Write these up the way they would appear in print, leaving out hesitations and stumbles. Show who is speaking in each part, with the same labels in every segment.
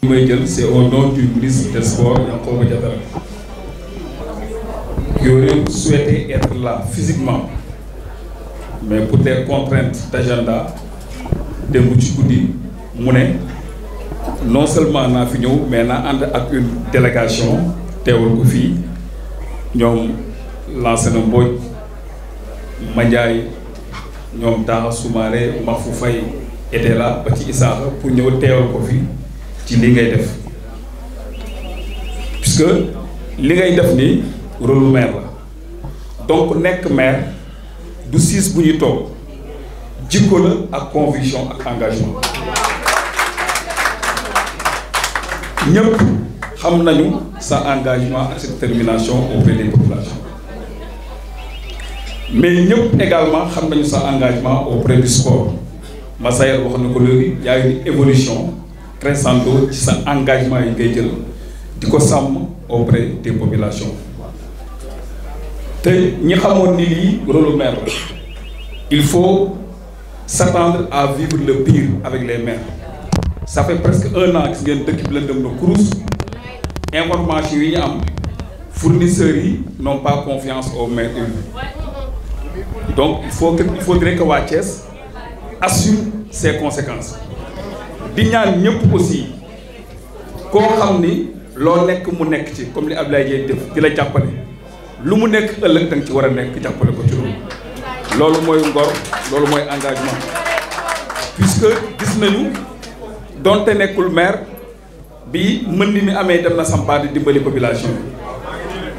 Speaker 1: C'est au nom du ministre des Sports, Yankhoba Diattara, qui aurait souhaité être là physiquement, mais pour des contraintes d'agenda, de Mouchikoudi, Mouné, non seulement n'a fini, mais n'a avec une délégation, Théo Koufi, nous avons lancé un boy, Mandjaï, nous avons Taha Soumaré, Mafoufaï était là, Petit Issa, pour nous Théo Koufi. ci li ngay def puisque li ngay def ni rôle maire la donc nekk maire du siis bu ñu toog jikko la ak conviction ak engagement ñëpp xam nañu sa engagement ak sa détermination auprès des populations mais ñëpp également xam nañu sa engagement auprès du sport Massayer wax na ko léegi y a une évolution crescendo ci sa engagement yi ngay jël di ko sàmm auprès des populations te ñi xamoon ni lii rôle maire la il faut s'attendre à vivre le pire avec les maires ça fait presque 1 an gis ngeen dëkk bi lëndëm na kurus information yi ñu am fournisseurs yi n'ont pas confiance aux maires élus donc il faudrait que waa Thiès assume ses conséquences di ñaan ñëpp aussi koo xam ni loo nekk mu nekk ci comme li Abdoulaye Dièye def di la jàppale lu mu nekk ëllëg da nga ci war a nekk jàppale ko ci loolu mooy ngor loolu mooy engagement puisque gis nañu donte nekkul maire bi mën mi amee dem na Sampa di dimbali population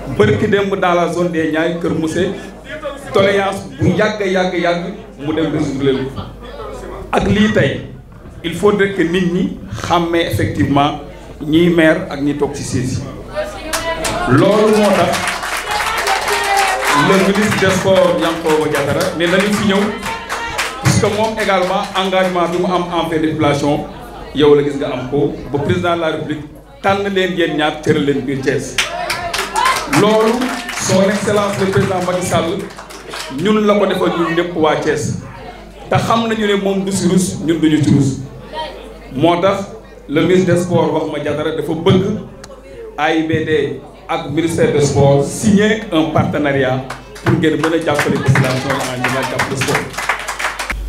Speaker 1: bi bërki démb dans la zone des Niayes Kër Moussé doléance bu yàgg mu dem résoudre leen ak lii tey il faudrait que nit ñi xàmmee effectivement ñiy maire ak ñi toog ci siège loolu moo tax le ministre des sports Yankhoba Diattara ne nañu fi ñëw puisque moom également engagement bi mu am envers les populations yow la gis nga am ko ba président de la République tànn leen yéen ñaar cëral leen biir Thiès loolu son excellence le président Macky Sall ñun la ko defal ñun ñëpp waa Thiès te xam nañu ne moom du si rus ñun duñu ci rus moo tax le ministre des sports wax ma Diattara dafa bëgg AIBD ak ministère des sports signer un partenariat pour ngeen mën a jàppale population en général jàppale sport.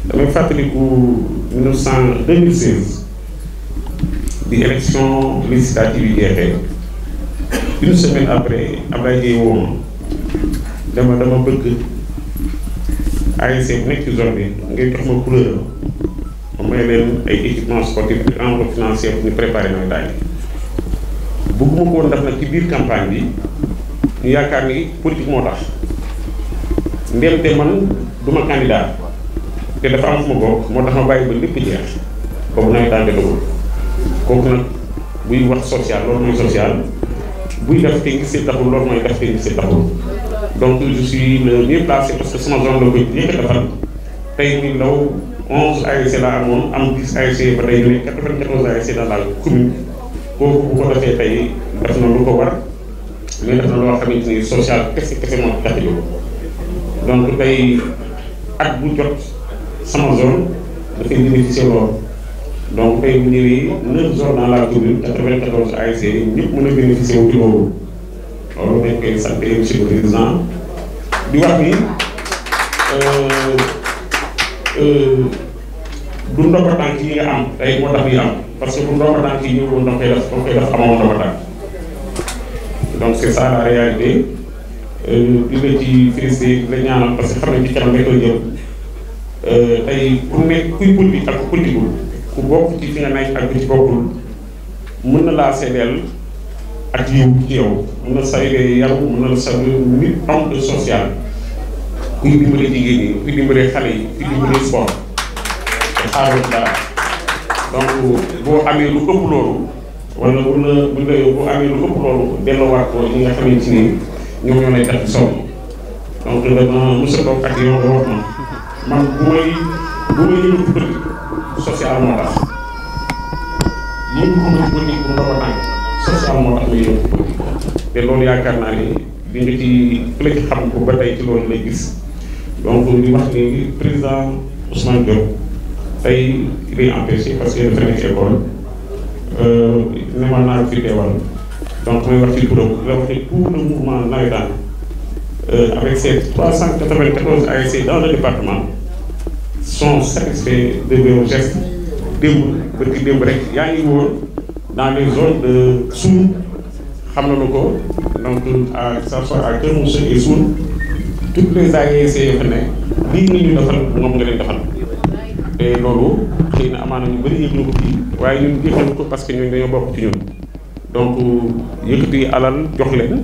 Speaker 2: damay fàttaliku 2016 di élection législative yi jeexee une semaine après Abdoulaye Dièye woo ma dama bëgg ASC bu nekk ci zone bi ngay jox ma couleur ma may leen ay équipements sportifs ak enveloppe financière pour ñu préparer nawetaan yi bëgguma ko woon def nag ci biir campagne bi ñu yaakaar ni politique moo tax ndem te man duma candidat te dafa am fu ma bokk moo tax ma bàyyi ba lépp jeex boobu nawetaan jotagul kooku nag buy wax social loolu mooy social buy def te ngi see taxul loolu mooy def te ngi see taxul donc je suis le mieux placé parce que sama zone la koy njëkk a defal tey muy ndaw 11 ASC la amoon am 10 ASC ba tey ñu ne 94 ASC dans la commune kooku bu ko defee tey def na lu ko war mais def na loo xamante ni social kese moo tax a jóg donc tey at bu jot sama zone dafay bénéficier loolu donc tey bu ñëwee 9 zones dans la commune 94 ASC ñëpp mën a bénéficier wu ci loolu loolu dañ koy sant monsieur le président di wax ni du ndomba tànk yi nga am tey moo tax yi am parce que bu ndomba tànk yi ñëw woon da koy def amoo ndomba tànk donc c'est ça la réalité di la ci félicité di la ñaanal parce que xam ne ci kanam rek la jëm tey ku nekk kuy politique ak ku politiqueul ku bokk ci fi nga nekk ak ku ci bokkul mën na laa seedeel ak yiw ci yow mën na saydee yaru mën na la sa nit homme de social kuy dimbale jigéen ñi kuy dimbale xale yi kuy dimbale sport te xaarul dara donc boo amee lu ëpp loolu wala boo amee lu ëpp loolu delloowaat ko ñi nga xamante ni ñoom ñoo lay tax sonn donc dama mos a toog ak yow nga wax ma man bu may yëngu politique social moo tax yëngu ko ci politique bu ndox tànk social moo tax muy yëngu politique te loolu yaakaar naa ni di nga ci ku la ci xam ko ba tey ci loolu lay gis donc di wax ni président Ousmane Diop tey il est empêché parce que dafa nekk école ne ma naa fi teewal donc may wax ci turam la wax ci tout le mouvement navétane avec ces 394 ASC dans le département sont satisfaits de leurs gestes. démb rek yaa ngi woon dans les zones de Soun xam nañu ko donc à ça soit à Kër Moussa et Soun toutes les ASC yoo xam ne lii nga ñu defal moom nga leen defal te loolu xëy na amaana ñu bëri yëg ñu ko fii waaye ñun yëg nañu ko parce que ñun dañoo bokk ci ñun donc yëkkati alal jox leen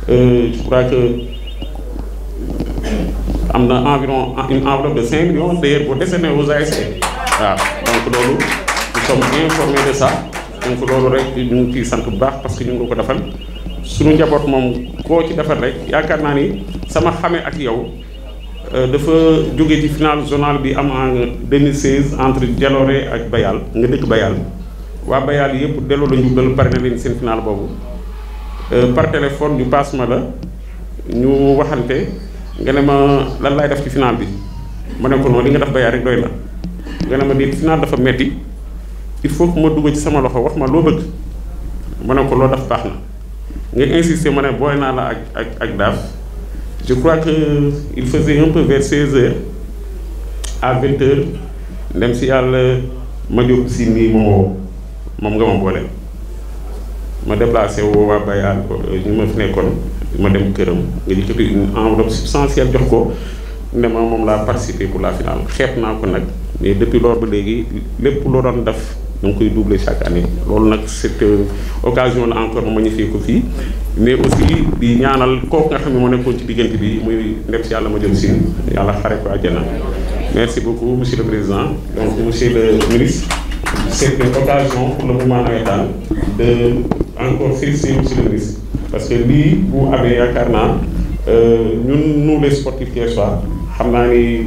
Speaker 2: je crois que am na environ une enveloppe de 5 millions d'ailleurs pour décerner aux ASC waaw donc loolu nous sommes informés de ça donc loolu rek ñu ngi ciy sant bu baax parce que ñu ngi ko defal suñu njaboot moom koo ci defal rek yaakaar naa ni sama xamee ak yow dafa jóge ci final zonal bi am en 2016 entre Jalooré ak Bayal nga dëkk Bayal waa Bayal yëpp delloo la njukkal pare na leen seen final boobu par téléphone ñu passe ma la ñu waxante nga ne ma lan laay def ci final bi ma ne ko noonu li nga def Bayal rek doy na nga ne ma di final dafa metti il faut que ma dugg ci sama loxo wax ma loo bëgg ma ne ko loo def baax na nga insister ma ne booy naa la ak daaf je crois que il faisait un peu vers 16h à 20h ndem si yàlla ma jóg si nii moom nga ma boole ma déplacé woo waa Bayal ñu ma fi nekkoon ma dem këram nga jëkkati une enveloppe substantielle jox ko ne ma moom laa participé pour la finale xeeb naa ko nag mais depuis loolu ba léegi lépp loo doon def da nga koy doubler chaque année loolu nag c'est occasion la encore ma magnifier ko fii mais aussi di ñaanal kooku nga xam ne moo nekkoon ci diggante bi muy ndem si yàlla ma jëm sin yàlla xare ko àjjana. Merci beaucoup monsieur le président donc monsieur le ministre c'est une occasion pour le mouvement navétane de encore féliciter monsieur le ministre parce que lii bu amee yaakaar naa ñun nous les sportifs thiessois xam naa ni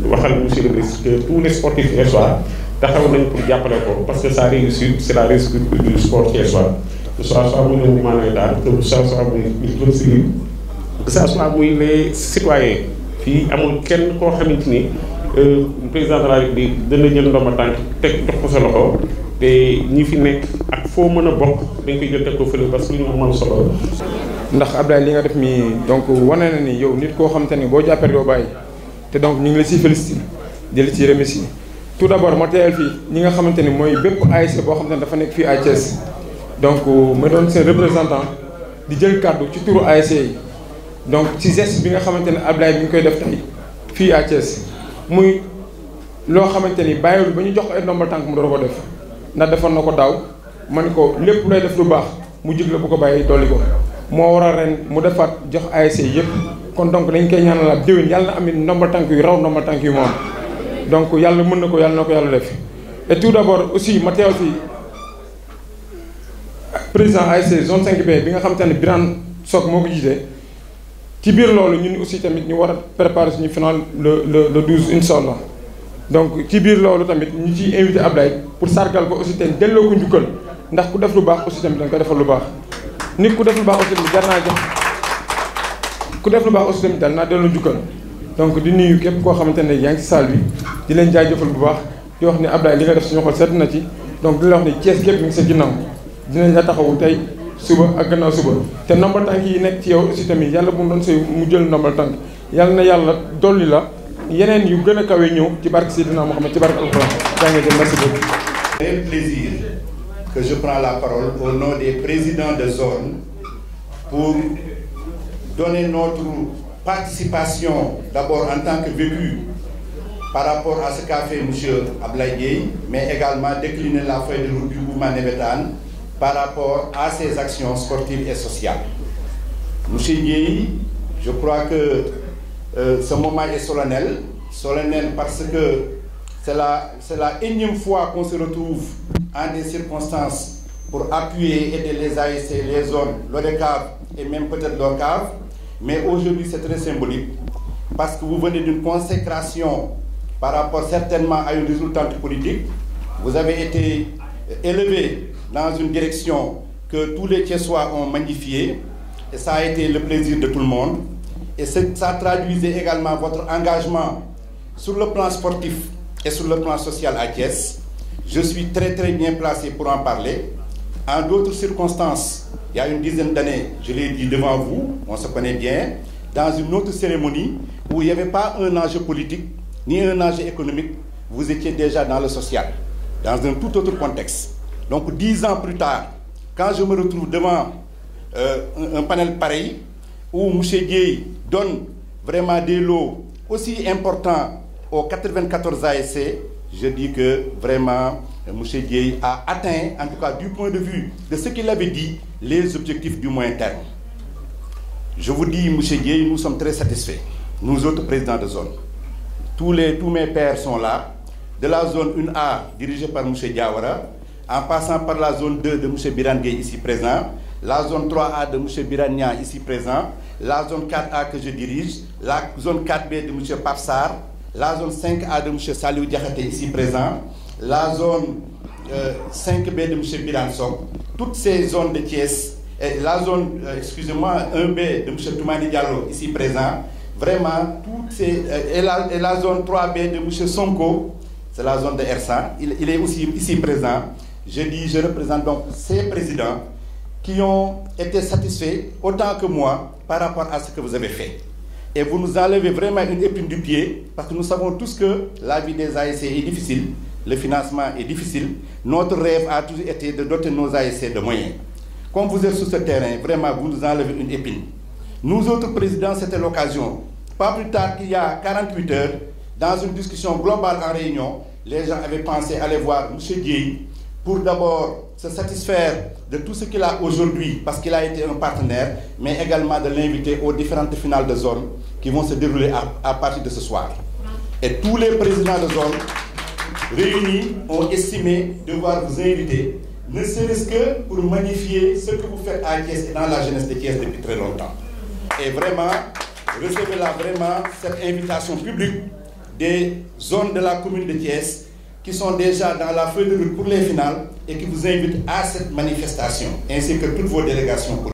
Speaker 2: waxal monsieur le ministre que tous les sportifs thiessois taxaw nañ pour jàppale ko parce que sa réussite c'est la réussite du sport thiessois que ça soit muy le mouvement navétane que ça soit muy les clubs civils que ça soit muy les citoyens fii amul kenn koo xamante ni président de la République dana jël ndomba tànk teg jox ko sa loxo te ñi fi nekk ak foo mën a bokk dañ koy jël teg ko fële parce que lu ñu amal solo.
Speaker 3: ndax Abdoulaye li nga def mi donc wane na ni yow nit koo xamante ni boo jàppee doo bàyyi te donc ñu ngi la siy félicité di la ciy remercier tout d'abord ma teewal fii ñi nga xamante ni mooy bépp ASC boo xamante ni dafa nekk fii à Thiès donc ma doon seen représentant di jël kàddu ci turu ASC yi donc ci geste bi nga xamante ne Abdoulaye mi ngi koy def tey fii à Thiès muy loo xamante ni bàyyiwul ba ñu jox ko ay ndombal tànk mu door ko def ndax defoon na ko daaw ma ni ko lépp looy def lu baax mu jig la bu ko bàyyi dolli ko moo waral ren mu defaat jox ASC yëpp kon donc dañ koy ñaanalaat déwén yàlla na am ndombal tànk yu raw ndombal tànk yu moom donc yàlla mën na ko yàlla na ko yàlla def et tout d'abord aussi ma teew fi président ASC zone 5B bi nga xamante ne Birane Sock moo ko jiite ci biir loolu ñun aussi tamit ñu war a préparer suñu final le 12 incha allah donc ci biir loolu tamit ñu ciy invité Abdoulaye pour sargal ko aussi tamit delloo ko njukkal ndax ku def lu baax aussi tamit da nga ko defal lu baax nit ku def lu baax aussi tamit jar naa jox ku def lu baax aussi tamit dal naa delloo njukkal donc di nuyu képp koo xamante ne yaa ngi ci salle bi di leen jaajëfal bu baax di wax ni Abdoulaye li nga def suñu xol sedd na ci donc di la wax ni Thiès gépp mi ngi sa ginnaaw dinañ la taxawu tey suba ak gannaaw suba te ndombal tànk yi nekk ci yow aussi tamit yàlla bu mu doon sëy mu jël ndombal tànk yàlla na yàlla dolli la yeneen yu gën a kawe ñëw ci barke Seydina Mohamed ci barke Alxuraan daa nga jël merci beaucoup.
Speaker 4: C'est un plaisir que je prends la parole au nom des présidents de zone pour donner notre participation d'abord en tant que vécu par rapport à ce qu'a fait monsieur Abdoulaye Dièye mais également décliner la feuille de route du mouvement navétane par rapport à ses actions sportives et sociales. Monsieur Dièye, je crois que ce moment est solennel parce que c'est la énième fois qu'on se retrouve en des circonstances pour appuyer, aider les ASC, les zones, l'ODCAV et même peut-être l'OCAV. Mais aujourd'hui c'est très symbolique parce que vous venez d'une consécration par rapport certainement à une résultante politique. Vous avez été élevé dans une direction que tous les Thiessois ont magnifiée et ça a été le plaisir de tout le monde et ça traduisait également votre engagement sur le plan sportif et sur le plan social à Thiès. je suis très bien placé pour en parler. En d'autres circonstances, il y a une dizaine d'années, je l'ai dit devant vous, on se connaît bien, dans une autre cérémonie où il n'y avait pas un enjeu politique ni un enjeu économique, vous étiez déjà dans le social, dans un tout autre contexte. Donc 10 ans plus tard, quand je me retrouve devant un panel pareil, où M. Dieye donne vraiment des lots aussi importants aux 94 ASC, je dis que vraiment M. Dieye a atteint, en tout cas du point de vue de ce qu'il avait dit, les objectifs du moyen terme. Je vous dis, M. Dieye, nous sommes très satisfaits, nous autres présidents de zone. Tous mes pairs sont là, de la zone 1A dirigée par M. Diawara, en passant par la zone 2 de M. Birane Gueye ici présent, la zone 3A de M. Birane Nia ici présent, la zone 4A que je dirige, la zone 4B de M. Papsar, la zone 5A de M. Saliou Diakhaté ici présent, la zone 5B de M. Birane Sok, toutes ces zones de Thiès, la zone, excusez-moi, 1B de M. Toumani Diallo ici présent, vraiment, toutes ces, et la zone 3B de M. Sonko, c'est la zone de Ersan, il est aussi ici présent. Je représente donc ces présidents qui ont été satisfaits autant que moi par rapport à ce que vous avez fait. Et vous nous enlevez vraiment une épine du pied parce que nous savons tous que la vie des ASC est difficile, le financement est difficile. Notre rêve a toujours été de doter nos ASC de moyens. Comme vous êtes sur ce terrain, vraiment vous nous enlevez une épine. Nous autres présidents, c'était l'occasion. Pas plus tard qu'il y a 48 heures, dans une discussion globale en réunion, les gens avaient pensé aller voir M. Dieye pour d'abord se satisfaire de tout ce qu'il a aujourd'hui, parce qu'il a été un partenaire, mais également de l'inviter aux différentes finales de zone qui vont se dérouler à partir de ce soir. Et tous les présidents de zone réunis ont estimé devoir vous inviter, ne serait-ce que pour magnifier ce que vous faites à Thiès et dans la jeunesse de Thiès depuis très longtemps. Et vraiment, recevez là vraiment cette invitation publique des zones de la commune de Thiès qui sont déjà dans la feuille de route pour les finales et qui vous invitent à cette manifestation, ainsi que toutes vos délégations.